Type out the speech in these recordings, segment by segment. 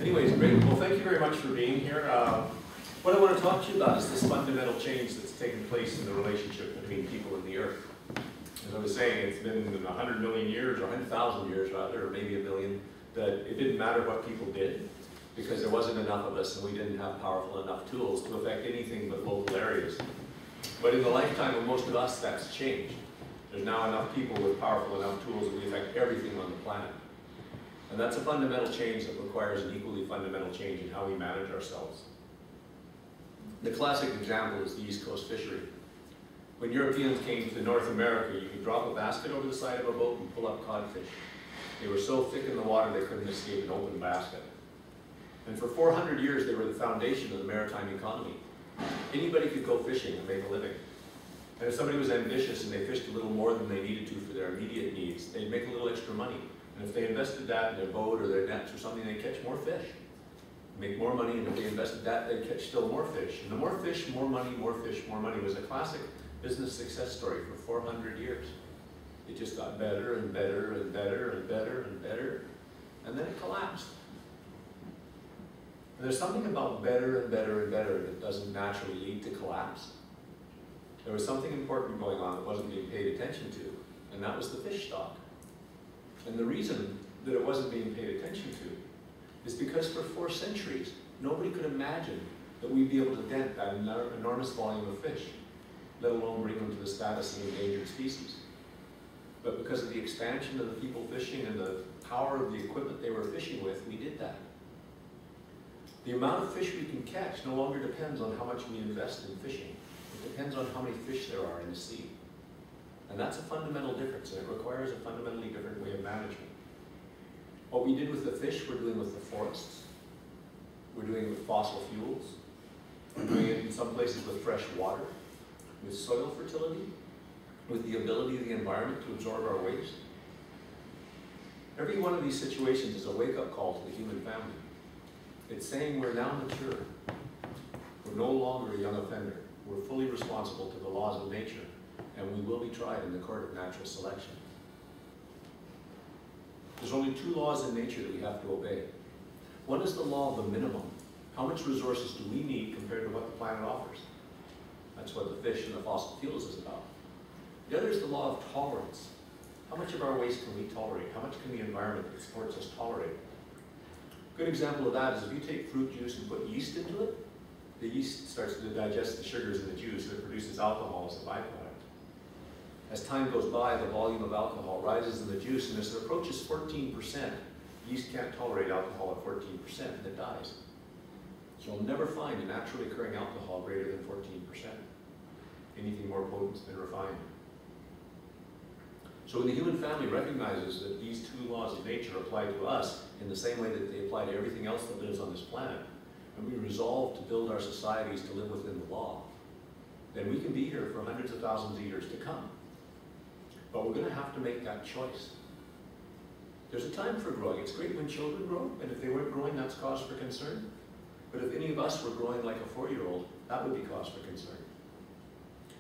Anyways, great. Well, thank you very much for being here. What I want to talk to you about is this fundamental change that's taken place in the relationship between people and the earth. As I was saying, it's been 100 million years, or 100,000 years rather, or maybe a billion, that it didn't matter what people did, because there wasn't enough of us and we didn't have powerful enough tools to affect anything but local areas. But in the lifetime of most of us, that's changed. There's now enough people with powerful enough tools that we affect everything on the planet. And that's a fundamental change that requires an equally fundamental change in how we manage ourselves. The classic example is the East Coast fishery. When Europeans came to North America, you could drop a basket over the side of a boat and pull up codfish. They were so thick in the water they couldn't escape an open basket. And for 400 years, they were the foundation of the maritime economy. Anybody could go fishing and make a living. And if somebody was ambitious and they fished a little more than they needed to for their immediate needs, they'd make a little extra money. And if they invested that in their boat or their nets or something, they'd catch more fish. Make more money, and if they invested that, they'd catch still more fish. And the more fish, more money, more fish, more money was a classic business success story for 400 years. It just got better and better and better and better and better, and then it collapsed. And there's something about better and better and better that doesn't naturally lead to collapse. There was something important going on that wasn't being paid attention to, and that was the fish stock. And the reason that it wasn't being paid attention to is because for 4 centuries, nobody could imagine that we'd be able to dent that enormous volume of fish, let alone bring them to the status of endangered species. But because of the expansion of the people fishing and the power of the equipment they were fishing with, we did that. The amount of fish we can catch no longer depends on how much we invest in fishing. It depends on how many fish there are in the sea. And that's a fundamental difference, and it requires a fundamentally different way of management. What we did with the fish, we're doing with the forests. We're doing it with fossil fuels. We're doing it in some places with fresh water, with soil fertility, with the ability of the environment to absorb our waste. Every one of these situations is a wake-up call to the human family. It's saying we're now mature. We're no longer a young offender. We're fully responsible to the laws of nature, and we will be tried in the court of natural selection. There's only 2 laws in nature that we have to obey. One is the law of the minimum. How much resources do we need compared to what the planet offers? That's what the fish and the fossil fuels is about. The other is the law of tolerance. How much of our waste can we tolerate? How much can the environment that supports us tolerate? A good example of that is if you take fruit juice and put yeast into it, the yeast starts to digest the sugars in the juice and it produces alcohol as a byproduct. As time goes by, the volume of alcohol rises in the juice, and as it approaches 14%, yeast can't tolerate alcohol at 14% and it dies. So you'll never find a naturally occurring alcohol greater than 14%. Anything more potent has been refined. So when the human family recognizes that these 2 laws of nature apply to us in the same way that they apply to everything else that lives on this planet, and we resolve to build our societies to live within the law, then we can be here for hundreds of thousands of years to come. But we're going to have to make that choice. There's a time for growing. It's great when children grow, and if they weren't growing, that's cause for concern. But if any of us were growing like a 4-year-old, that would be cause for concern.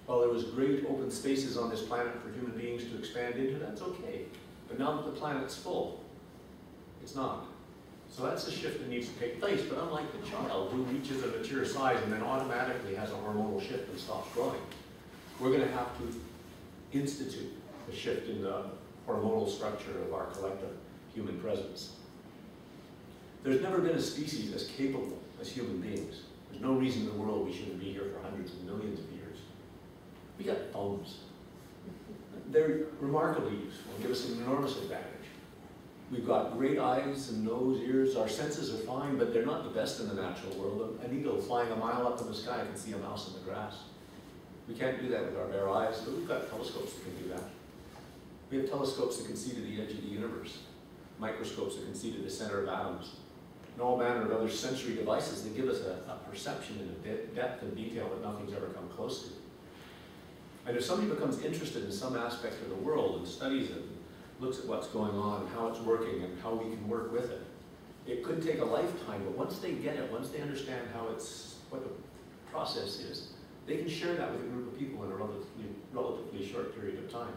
While there was great open spaces on this planet for human beings to expand into, that's okay. But now that the planet's full, it's not. So that's a shift that needs to take place. But unlike the child who reaches a mature size and then automatically has a hormonal shift and stops growing, we're going to have to institute a shift in the hormonal structure of our collective human presence. There's never been a species as capable as human beings. There's no reason in the world we shouldn't be here for hundreds of millions of years. We got thumbs. They're remarkably useful and give us an enormous advantage. We've got great eyes and nose, ears. Our senses are fine, but they're not the best in the natural world. An eagle flying a mile up in the sky can see a mouse in the grass. We can't do that with our bare eyes, but we've got telescopes that can do that. We have telescopes that can see to the edge of the universe, microscopes that can see to the center of atoms, and all manner of other sensory devices that give us a perception and a depth and detail that nothing's ever come close to. And if somebody becomes interested in some aspect of the world and studies it, and looks at what's going on, and how it's working, and how we can work with it, it could take a lifetime, but once they get it, once they understand what the process is, they can share that with a group of people in a relatively short period of time.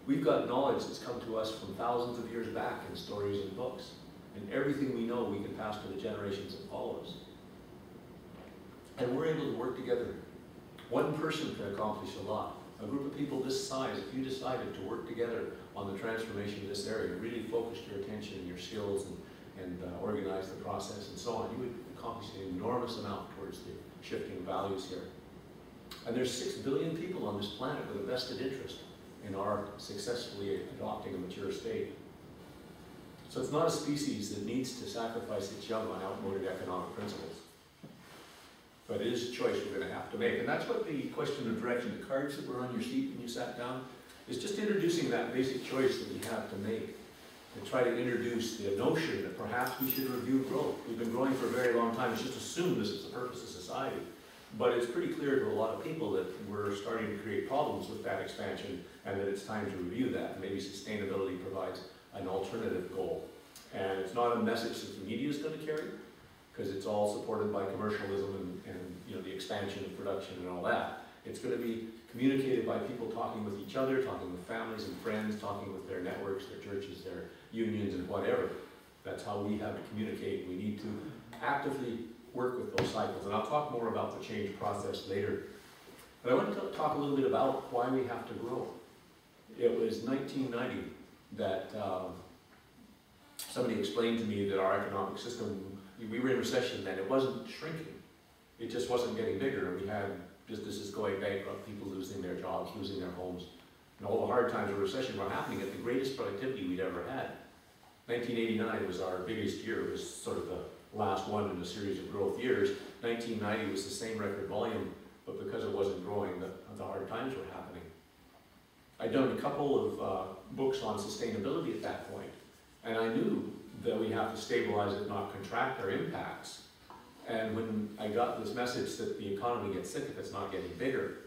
We've got knowledge that's come to us from thousands of years back in stories and books. And everything we know, we can pass to the generations that follow us. And we're able to work together. One person can accomplish a lot. A group of people this size, if you decided to work together on the transformation of this area, really focused your attention and your skills and organize the process and so on, you would accomplish an enormous amount towards the shifting of values here. And there's 6 billion people on this planet with a vested interest in our successfully adopting a mature state. So it's not a species that needs to sacrifice its young on outmoded economic principles. But it is a choice we're going to have to make. And that's what the question of direction, the cards that were on your seat when you sat down, is just introducing that basic choice that we have to make. And try to introduce the notion that perhaps we should review growth. We've been growing for a very long time. It's just assumed this is the purpose of society. But it's pretty clear to a lot of people that we're starting to create problems with that expansion and that it's time to review that. Maybe sustainability provides an alternative goal. And it's not a message that the media is going to carry, because it's all supported by commercialism and you know, the expansion of production and all that. It's going to be communicated by people talking with each other, talking with families and friends, talking with their networks, their churches, their unions, and whatever. That's how we have to communicate. We need to actively work with those cycles. And I'll talk more about the change process later. But I want to talk a little bit about why we have to grow. It was 1990 that somebody explained to me that our economic system, we were in recession then, it wasn't shrinking. It just wasn't getting bigger. We had businesses going bankrupt, people losing their jobs, losing their homes. And all the hard times of recession were happening at the greatest productivity we'd ever had. 1989 was our biggest year. It was sort of the last one in a series of growth years. 1990 was the same record volume, but because it wasn't growing, the hard times were happening. I'd done a couple of books on sustainability at that point, and I knew that we have to stabilize it, not contract our impacts. And when I got this message that the economy gets sick if it's not getting bigger,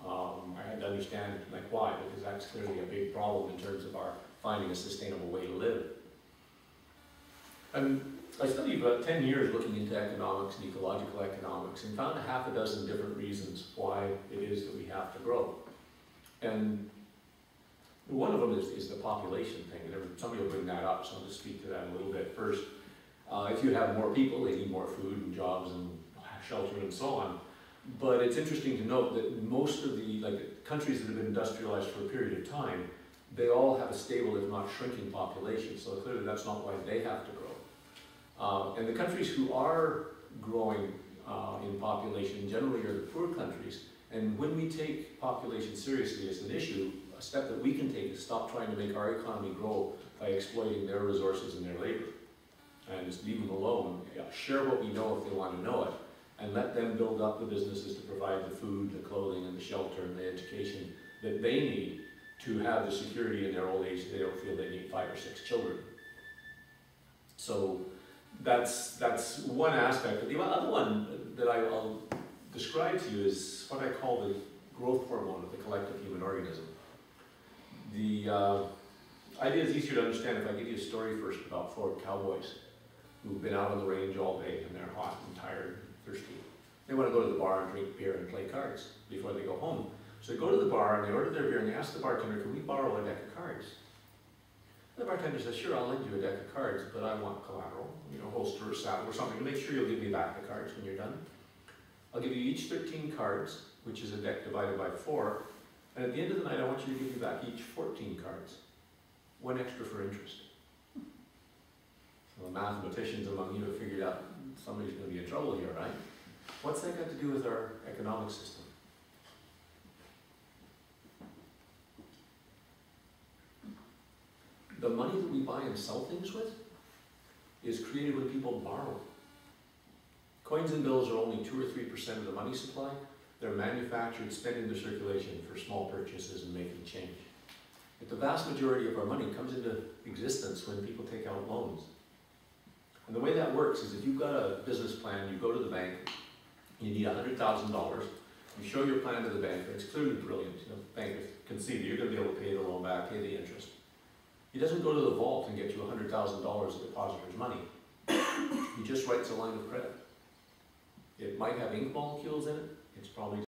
I had to understand like why, because that's clearly a big problem in terms of our finding a sustainable way to live. And I studied about 10 years looking into economics and ecological economics and found 6 different reasons why it is that we have to grow. And one of them is the population thing. Somebody will bring that up, so I'll just speak to that a little bit first. If you have more people, they need more food and jobs and shelter and so on. But it's interesting to note that most of the countries that have been industrialized for a period of time, they all have a stable, if not shrinking, population. So clearly that's not why they have to grow. And the countries who are growing in population generally are the poor countries. And when we take population seriously as an issue, a step that we can take is stop trying to make our economy grow by exploiting their resources and their labor. And just leave them alone. Share what we know if they want to know it, and let them build up the businesses to provide the food, the clothing, and the shelter, and the education that they need to have the security in their old age that they don't feel they need 5 or 6 children. So that's one aspect. But the other one that I'll describe to you is what I call the growth hormone of the collective human organism. The idea is easier to understand if I give you a story first about 4 cowboys who've been out on the range all day and they're hot and tired and thirsty. They want to go to the bar and drink beer and play cards before they go home. So they go to the bar and they order their beer and they ask the bartender, can we borrow a deck of cards? And the bartender says, sure, I'll lend you a deck of cards, but I want collateral, holster or saddle or something to make sure you'll give me back the cards when you're done. I'll give you each 13 cards, which is a deck divided by 4, and at the end of the night I want you to give me back each 14 cards. 1 extra for interest. So the mathematicians among you have figured out somebody's going to be in trouble here, right? What's that got to do with our economic system? The money that we buy and sell things with is created when people borrow. Coins and bills are only 2 or 3% of the money supply. They're manufactured, spent into circulation for small purchases and making change. But the vast majority of our money comes into existence when people take out loans. And the way that works is if you've got a business plan, you go to the bank, you need $100,000, you show your plan to the banker, it's clearly brilliant. The banker can see that you're going to be able to pay the loan back, pay the interest. He doesn't go to the vault and get you $100,000 of depositor's money. He just writes a line of credit. It might have ink molecules in it. It's probably